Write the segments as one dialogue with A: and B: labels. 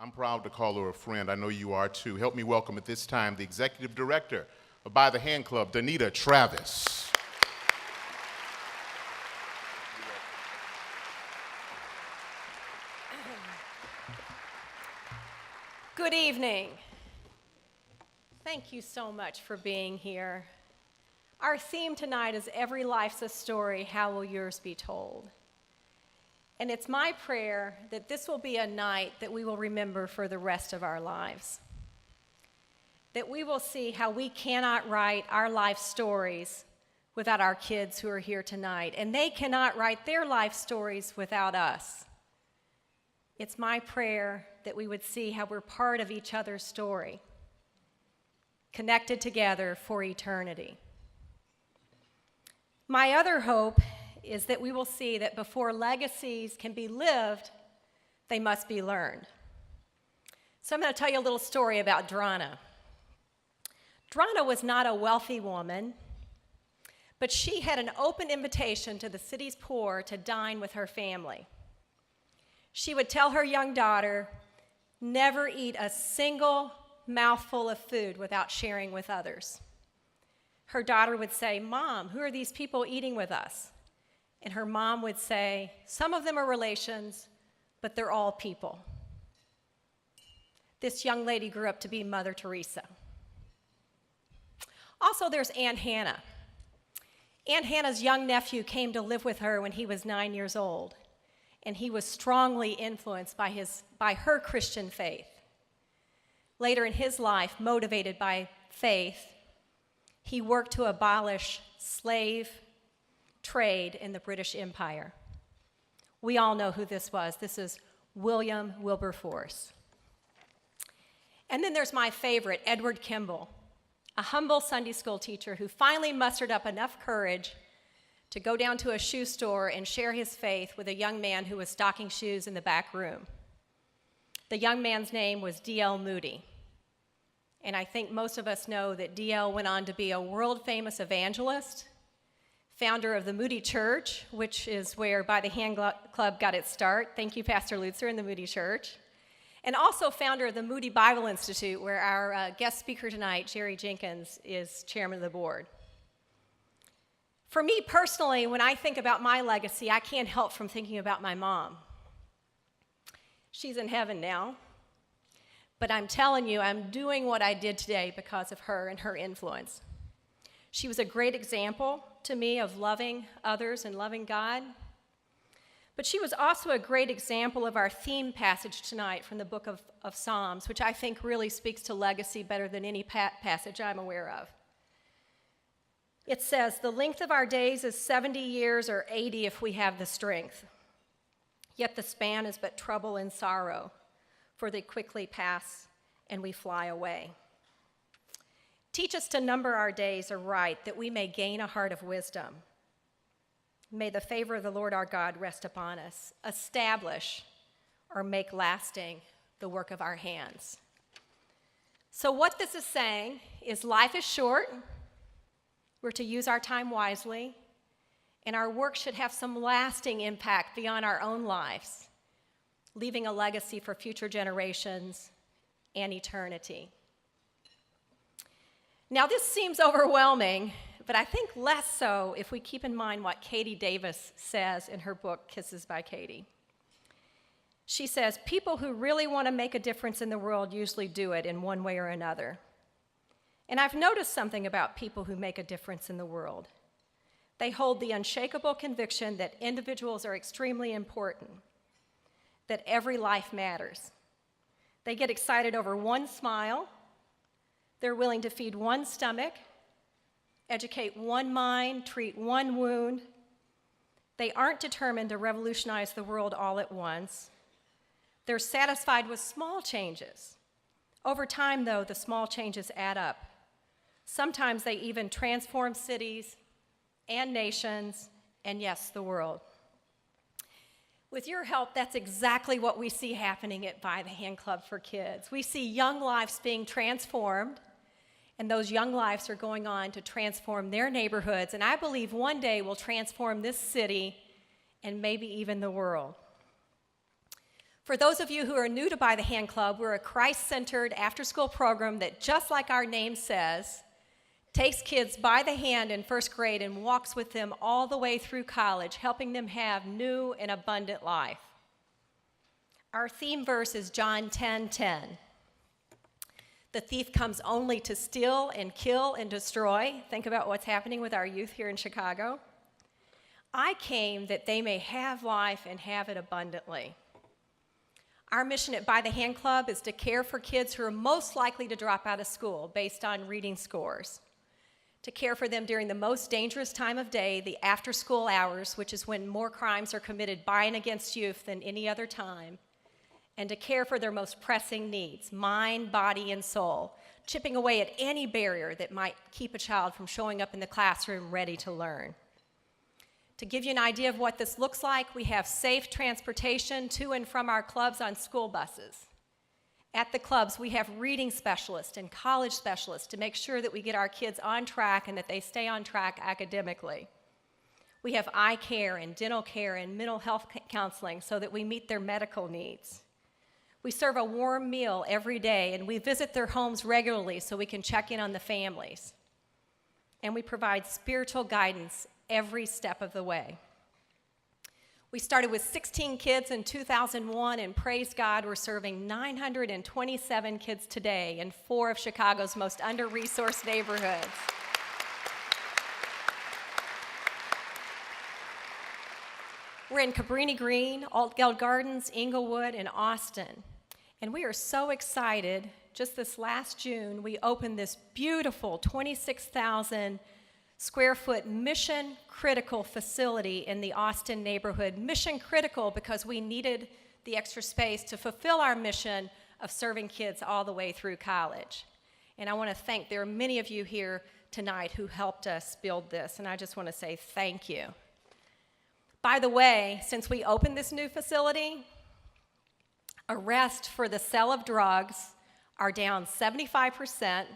A: I'm proud to call her a friend. I know you are too. Help me welcome at this time the Executive Director of By the Hand Club, Donnita Travis.
B: Good evening. Thank you so much for being here. Our theme tonight is Every Life's a Story, How Will Yours Be Told? And it's my prayer that this will be a night that we will remember for the rest of our lives. That we will see how we cannot write our life stories without our kids who are here tonight, and they cannot write their life stories without us. It's my prayer that we would see how we're part of each other's story, connected together for eternity. My other hope is that we will see that before legacies can be lived, they must be learned. So I'm going to tell you a little story about Donnita. Donnita was not a wealthy woman, but she had an open invitation to the city's poor to dine with her family. She would tell her young daughter, never eat a single mouthful of food without sharing with others. Her daughter would say, "Mom, who are these people eating with us?" And her mom would say, "Some of them are relations, but they're all people." This young lady grew up to be Mother Teresa. Also, there's Aunt Hannah. Aunt Hannah's young nephew came to live with her when he was 9 years old, and he was strongly influenced by her Christian faith. Later in his life, motivated by faith, he worked to abolish slave trade in the British Empire. We all know who this was. This is William Wilberforce. And then there's my favorite, Edward Kimball, a humble Sunday school teacher who finally mustered up enough courage to go down to a shoe store and share his faith with a young man who was stocking shoes in the back room. The young man's name was D.L. Moody. And I think most of us know that D.L. went on to be a world-famous evangelist, founder of the Moody Church, which is where By the Hand Club got its start. Thank you, Pastor Lutzer and the Moody Church. And also founder of the Moody Bible Institute, where our guest speaker tonight, Jerry Jenkins, is chairman of the board. For me personally, when I think about my legacy, I can't help from thinking about my mom. She's in heaven now, but I'm telling you, I'm doing what I did today because of her and her influence. She was a great example to me of loving others and loving God. But she was also a great example of our theme passage tonight from the book of Psalms, which I think really speaks to legacy better than any passage I'm aware of. It says, "The length of our days is 70 years or 80 if we have the strength. Yet the span is but trouble and sorrow, for they quickly pass and we fly away. Teach us to number our days aright, that we may gain a heart of wisdom. May the favor of the Lord our God rest upon us. Establish or make lasting the work of our hands." So what this is saying is life is short. We're to use our time wisely, and our work should have some lasting impact beyond our own lives, leaving a legacy for future generations and eternity. Now, this seems overwhelming, but I think less so if we keep in mind what Katie Davis says in her book, Kisses by Katie. She says, "People who really want to make a difference in the world usually do it in one way or another. And I've noticed something about people who make a difference in the world. They hold the unshakable conviction that individuals are extremely important, that every life matters. They get excited over one smile. They're willing to feed one stomach, educate one mind, treat one wound. They aren't determined to revolutionize the world all at once. They're satisfied with small changes. Over time, though, the small changes add up. Sometimes they even transform cities and nations, and yes, the world." With your help, that's exactly what we see happening at By the Hand Club for Kids. We see young lives being transformed, and those young lives are going on to transform their neighborhoods, and I believe one day will transform this city and maybe even the world. For those of you who are new to By the Hand Club, we're a Christ-centered after-school program that, just like our name says, takes kids by the hand in first grade and walks with them all the way through college, helping them have new and abundant life. Our theme verse is John 10:10. The thief comes only to steal and kill and destroy. Think about what's happening with our youth here in Chicago. I came that they may have life and have it abundantly. Our mission at By the Hand Club is to care for kids who are most likely to drop out of school based on reading scores, to care for them during the most dangerous time of day, the after-school hours, which is when more crimes are committed by and against youth than any other time, and to care for their most pressing needs, mind, body, and soul, chipping away at any barrier that might keep a child from showing up in the classroom ready to learn. To give you an idea of what this looks like, we have safe transportation to and from our clubs on school buses. At the clubs, we have reading specialists and college specialists to make sure that we get our kids on track and that they stay on track academically. We have eye care and dental care and mental health counseling so that we meet their medical needs. We serve a warm meal every day, and we visit their homes regularly so we can check in on the families. And we provide spiritual guidance every step of the way. We started with 16 kids in 2001, and praise God, we're serving 927 kids today in 4 of Chicago's most under-resourced neighborhoods. We're in Cabrini Green, Altgeld Gardens, Inglewood, and Austin. And we are so excited. Just this last June, we opened this beautiful 26,000 square foot mission critical facility in the Austin neighborhood. Mission critical because we needed the extra space to fulfill our mission of serving kids all the way through college. And I want to thank, there are many of you here tonight who helped us build this, and I just want to say thank you. By the way, since we opened this new facility, arrests for the sale of drugs are down 75%,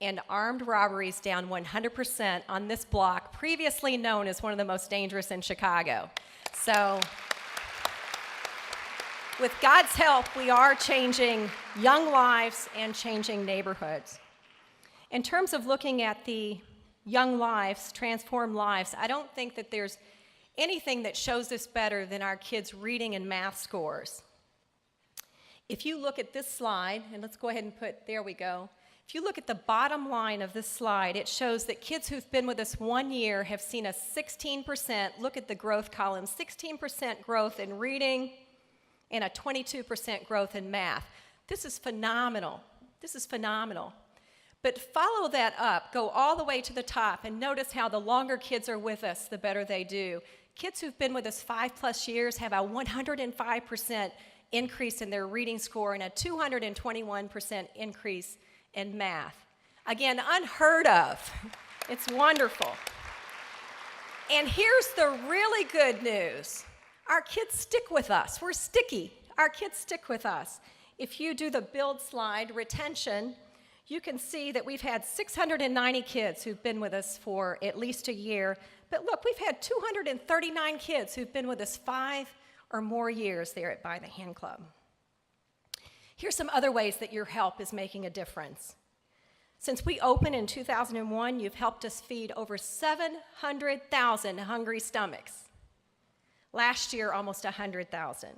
B: and armed robberies down 100% on this block, previously known as one of the most dangerous in Chicago. So, with God's help, we are changing young lives and changing neighborhoods. In terms of looking at the young lives, transformed lives, I don't think that there's anything that shows this better than our kids' reading and math scores. If you look at this slide, and let's go ahead and put, there we go. If you look at the bottom line of this slide, it shows that kids who've been with us 1 year have seen a 16%, look at the growth column, 16% growth in reading and a 22% growth in math. This is phenomenal. This is phenomenal. But follow that up, go all the way to the top, and notice how the longer kids are with us, the better they do. Kids who've been with us 5+ years have a 105% increase in their reading score and a 221% increase in math. Again, unheard of. It's wonderful. And here's the really good news. Our kids stick with us. We're sticky. Our kids stick with us. If you do the build slide, retention, you can see that we've had 690 kids who've been with us for at least a year. But look, we've had 239 kids who've been with us 5 or more years there at By the Hand Club. Here's some other ways that your help is making a difference. Since we opened in 2001, you've helped us feed over 700,000 hungry stomachs. Last year, almost 100,000.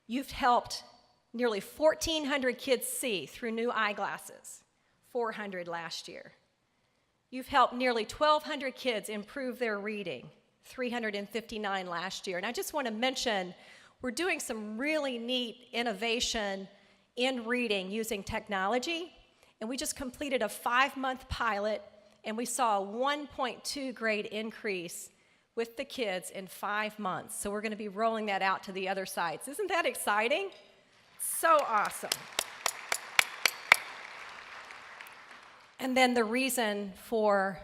B: You've helped nearly 1,400 kids see through new eyeglasses, 400 last year. You've helped nearly 1,200 kids improve their reading, 359 last year. And I just want to mention, we're doing some really neat innovation in reading using technology, and we just completed a 5-month pilot, and we saw a 1.2 grade increase with the kids in 5 months. So we're going to be rolling that out to the other sites. Isn't that exciting? So awesome. And then the reason for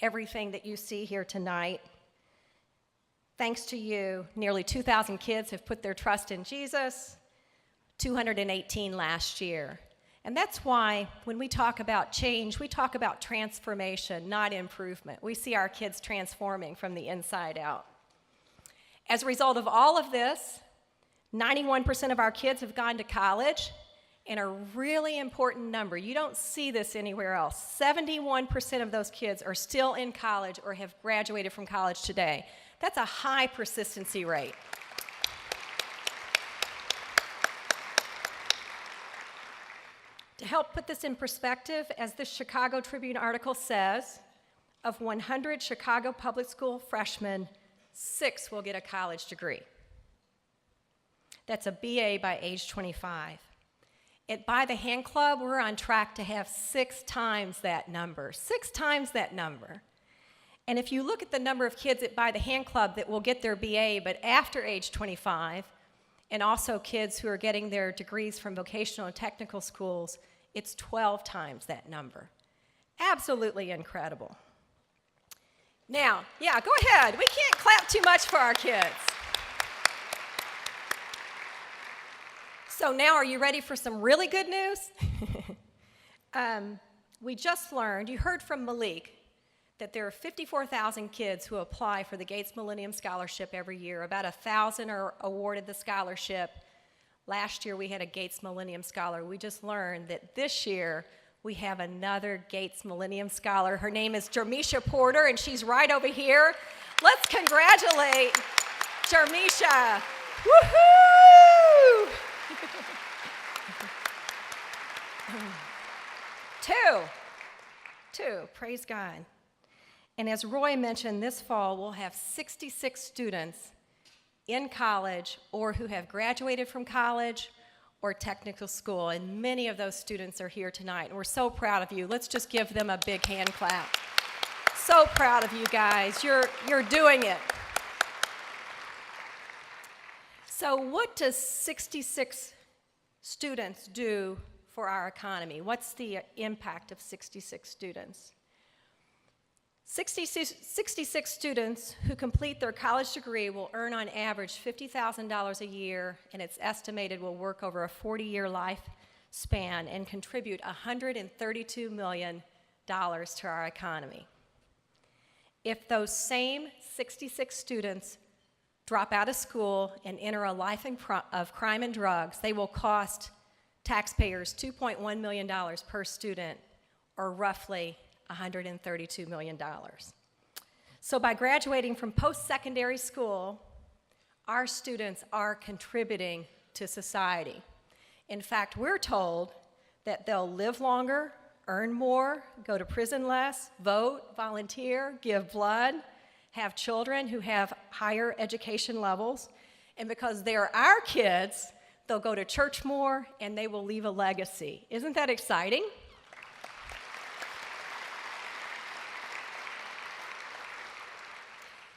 B: everything that you see here tonight, thanks to you, nearly 2,000 kids have put their trust in Jesus, 218 last year. And that's why when we talk about change, we talk about transformation, not improvement. We see our kids transforming from the inside out. As a result of all of this, 91% of our kids have gone to college, and a really important number, you don't see this anywhere else, 71% of those kids are still in college or have graduated from college today. That's a high persistency rate. To help put this in perspective, as the Chicago Tribune article says, of 100 Chicago public school freshmen, 6 will get a college degree. That's a BA by age 25. At By the Hand Club, we're on track to have 6 times that number. 6 times that number. And if you look at the number of kids at By the Hand Club that will get their BA, but after age 25, and also kids who are getting their degrees from vocational and technical schools, it's 12 times that number. Absolutely incredible. Now, yeah, go ahead. We can't clap too much for our kids. So now, are you ready for some really good news? We just learned, you heard from Malik, that there are 54,000 kids who apply for the Gates Millennium Scholarship every year. About 1,000 are awarded the scholarship. Last year we had a Gates Millennium Scholar. We just learned that this year we have another Gates Millennium Scholar. Her name is Jermisha Porter, and she's right over here. Let's congratulate Jermisha. Woohoo! Two, praise God. And as Roy mentioned, this fall we'll have 66 students in college or who have graduated from college or technical school, and many of those students are here tonight, and we're so proud of you. Let's just give them a big hand clap. So proud of you guys. You're doing it. So what does 66 students do for our economy? What's the impact of 66 students? 66 students who complete their college degree will earn on average $50,000 a year, and it's estimated will work over a 40-year lifespan and contribute $132 million to our economy. If those same 66 students drop out of school and enter a life of crime and drugs, they will cost taxpayers $2.1 million per student, or roughly $132 million. So by graduating from post-secondary school, our students are contributing to society. In fact, we're told that they'll live longer, earn more, go to prison less, vote, volunteer, give blood, have children who have higher education levels, and because they're our kids, they'll go to church more and they will leave a legacy. Isn't that exciting?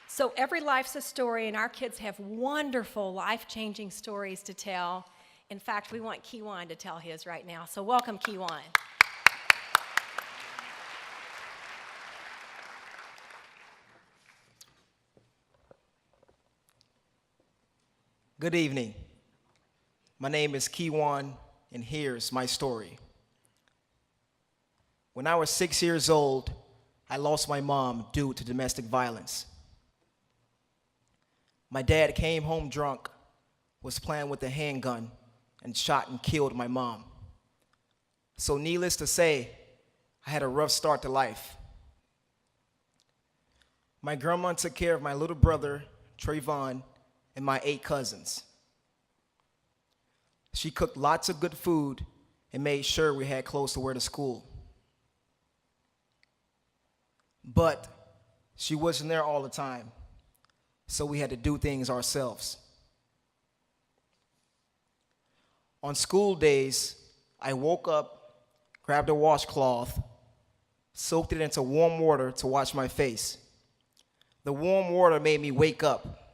B: So every life's a story, and our kids have wonderful, life-changing stories to tell. In fact, we want Kiwan to tell his right now. So welcome, Kiwan.
C: Good evening. My name is Kiwan, and here's my story. When I was 6 years old, I lost my mom due to domestic violence. My dad came home drunk, was playing with a handgun, and shot and killed my mom. So needless to say, I had a rough start to life. My grandma took care of my little brother, Trayvon, and my 8 cousins. She cooked lots of good food and made sure we had clothes to wear to school. But she wasn't there all the time, so we had to do things ourselves. On school days, I woke up, grabbed a washcloth, soaked it into warm water to wash my face. The warm water made me wake up,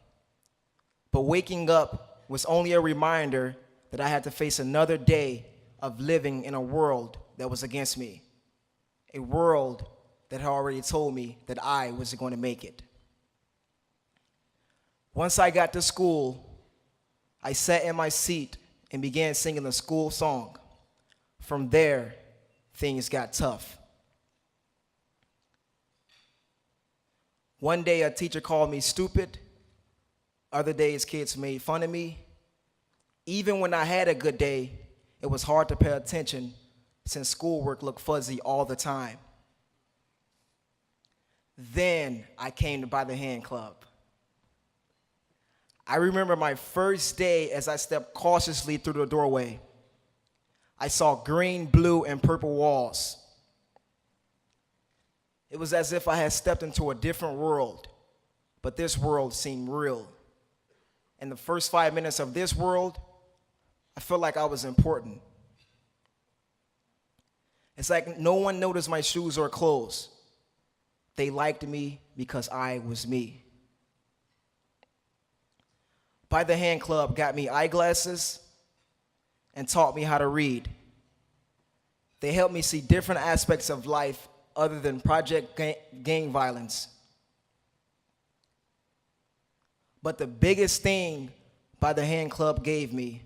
C: but waking up was only a reminder that I had to face another day of living in a world that was against me, a world that had already told me that I wasn't going to make it. Once I got to school, I sat in my seat and began singing the school song. From there, things got tough. One day, a teacher called me stupid. Other days, kids made fun of me. Even when I had a good day, it was hard to pay attention since schoolwork looked fuzzy all the time. Then I came to By the Hand Club. I remember my first day as I stepped cautiously through the doorway. I saw green, blue, and purple walls. It was as if I had stepped into a different world, but this world seemed real. In the first 5 minutes of this world, I felt like I was important. It's like no one noticed my shoes or clothes. They liked me because I was me. By the Hand Club got me eyeglasses and taught me how to read. They helped me see different aspects of life other than project gang violence. But the biggest thing By the Hand Club gave me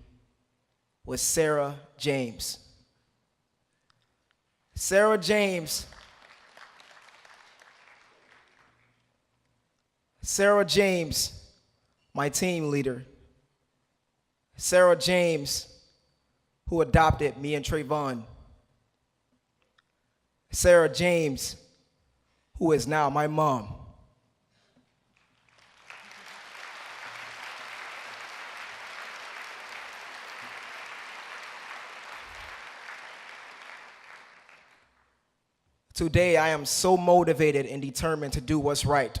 C: was Sarah James. Sarah James my team leader. Sarah James, who adopted me and Trayvon. Sarah James, who is now my mom. Today, I am so motivated and determined to do what's right.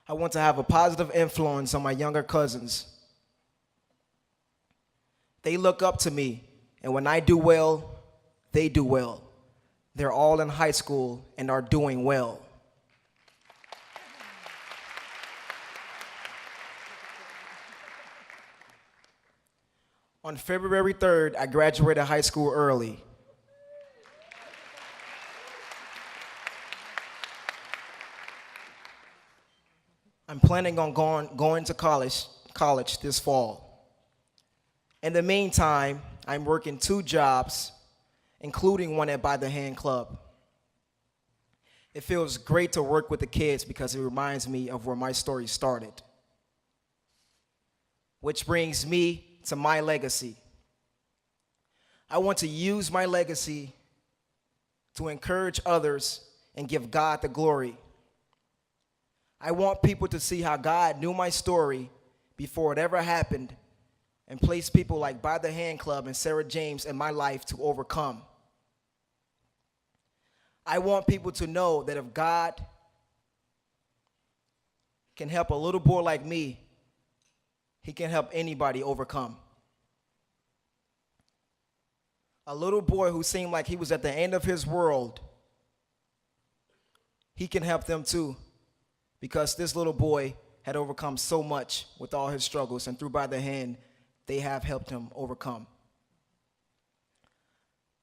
C: I want to have a positive influence on my younger cousins. They look up to me, and when I do well, they do well. They're all in high school and are doing well. On February 3rd, I graduated high school early. I'm planning on going to college this fall. In the meantime, I'm working 2 jobs, including one at By the Hand Club. It feels great to work with the kids because it reminds me of where my story started. Which brings me to my legacy. I want to use my legacy to encourage others and give God the glory. I want people to see how God knew my story before it ever happened and placed people like By the Hand Club and Sarah James in my life to overcome. I want people to know that if God can help a little boy like me, he can help anybody overcome. A little boy who seemed like he was at the end of his world, he can help them too. Because this little boy had overcome so much with all his struggles, and through By the Hand, they have helped him overcome.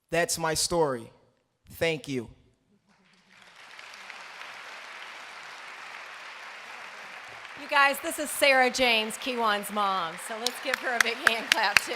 C: That's my story. Thank you.
B: You guys, this is Sarah James, Kiwan's mom, so let's give her a big hand clap too.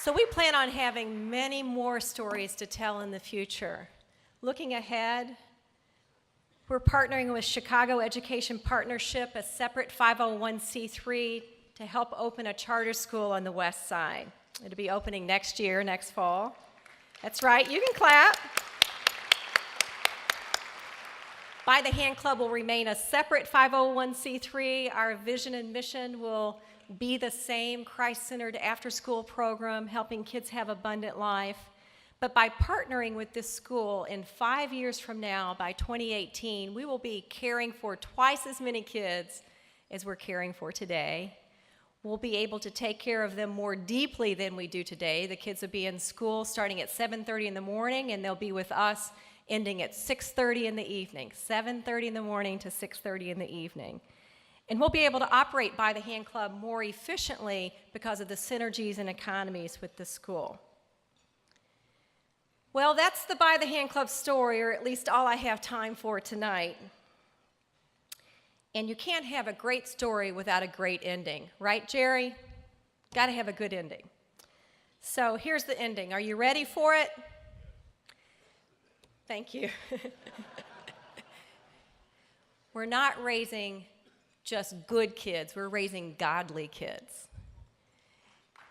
B: So we plan on having many more stories to tell in the future. Looking ahead, we're partnering with Chicago Education Partnership, a separate 501c3, to help open a charter school on the west side. It'll be opening next year, next fall. That's right, you can clap. By the Hand Club will remain a separate 501c3. Our vision and mission will be the same, Christ-centered after-school program, helping kids have abundant life. But by partnering with this school, in 5 years from now, by 2018, we will be caring for twice as many kids as we're caring for today. We'll be able to take care of them more deeply than we do today. The kids will be in school starting at 7:30 in the morning, and they'll be with us ending at 6:30 in the evening, 7:30 in the morning to 6:30 in the evening. And we'll be able to operate By the Hand Club more efficiently because of the synergies and economies with the school. Well, that's the By the Hand Club story, or at least all I have time for tonight. And you can't have a great story without a great ending, right, Jerry? Got to have a good ending. So here's the ending. Are you ready for it? Thank you. We're not raising just good kids, we're raising godly kids.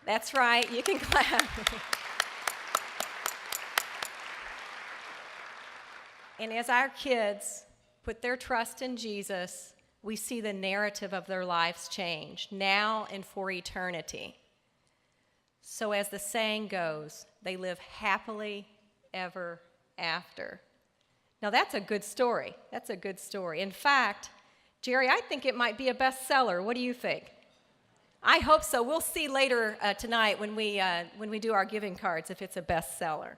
B: That's right, you can clap. And as our kids put their trust in Jesus, we see the narrative of their lives change, now and for eternity. So as the saying goes, they live happily ever after. Now that's a good story. That's a good story. In fact, Jerry, I think it might be a bestseller. What do you think? I hope so. We'll see later tonight when we do our giving cards if it's a bestseller.